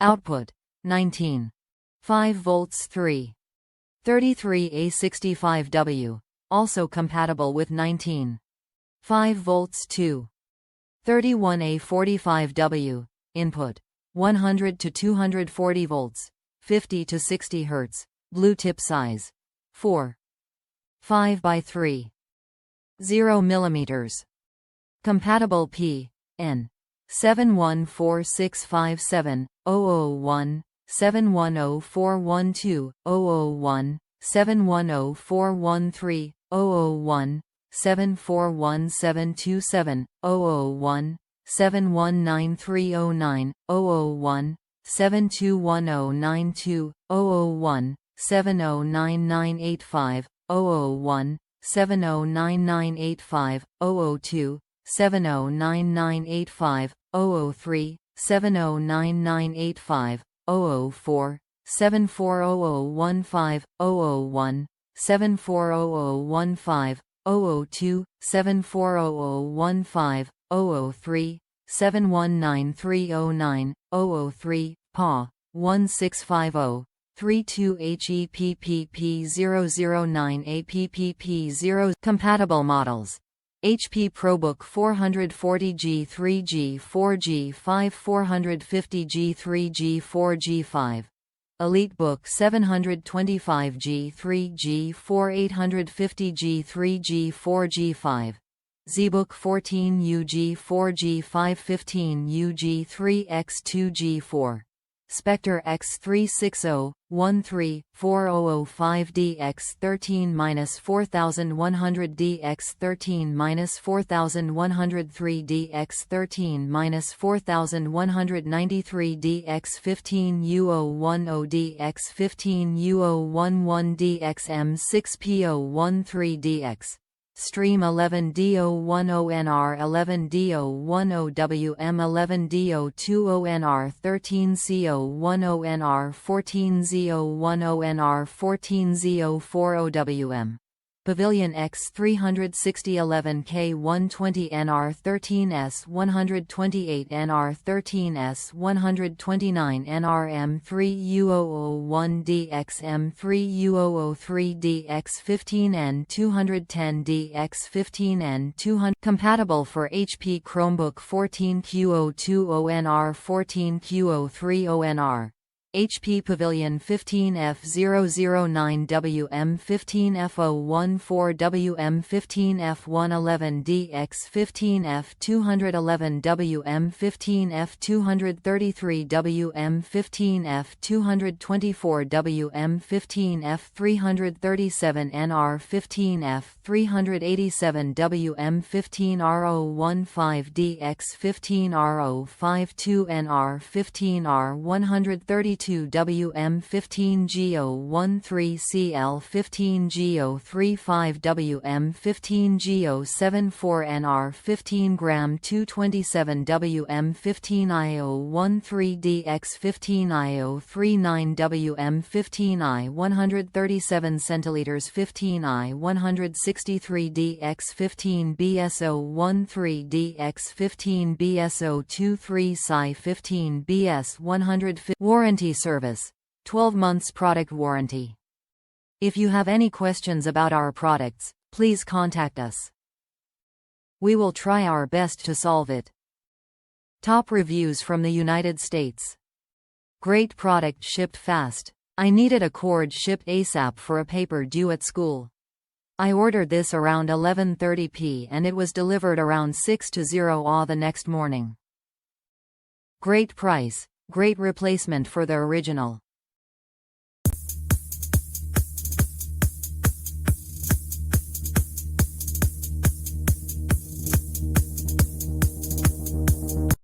Output 19. 5 volts 333A65W, also compatible with 19. 5 volts 231A45W, input 100 to 240 volts, 50 to 60 Hz, blue tip size 4.5 by 3.0 mm. Compatible P.N. 714657001, 710412001, 710413001, 741727001, 719309001, 721092001, 709985001, 709985002, 709985003, 709985004, 740015001, 740015002, 740015003, 719309003, PA 1650 32 HEPPP009 APPP0. Compatible models: HP ProBook 440G 3G 4G 5 450G 3G 4G 5, EliteBook 725G 3G 4 850G 3G 4G 5, Zbook 14UG 4G 515 UG 3 x2G 4, Spectre x360 13-4000DX13-4000-DX15U01ODX15U01DXM6P013DX Stream 11D010NR 11D010WM 11D020NR 13C010NR 14Z010NR 14Z040WM Pavilion x360 11K120NR 13S 128NR 13S 129NR M3U001DX M3U003DX 15N 210DX 15N 200. Compatible for HP Chromebook 14Q020NR 14Q030NR HP Pavilion 15F009WM 15F014WM 15F111DX 15F211WM 15F233WM 15F224WM 15F337NR 15F387WM 15R015DX 15R052NR 15R132 WM 15G013CL 15G035WM 15G074NR 15 gram 227WM 15I013DX 15I039WM 15I137 centiliters 15I163DX 15 BSO13DX 15 BSO23 Psi 15 BS150. Warranty service: 12 months product warranty. If you have any questions about our products, please contact us. We will try our best to solve it. Top reviews from the United States. Great product, shipped fast. I needed a cord shipped ASAP for a paper due at school. I ordered this around 11:30 p.m. and it was delivered around 6:00 am the next morning. Great price. Great replacement for the original.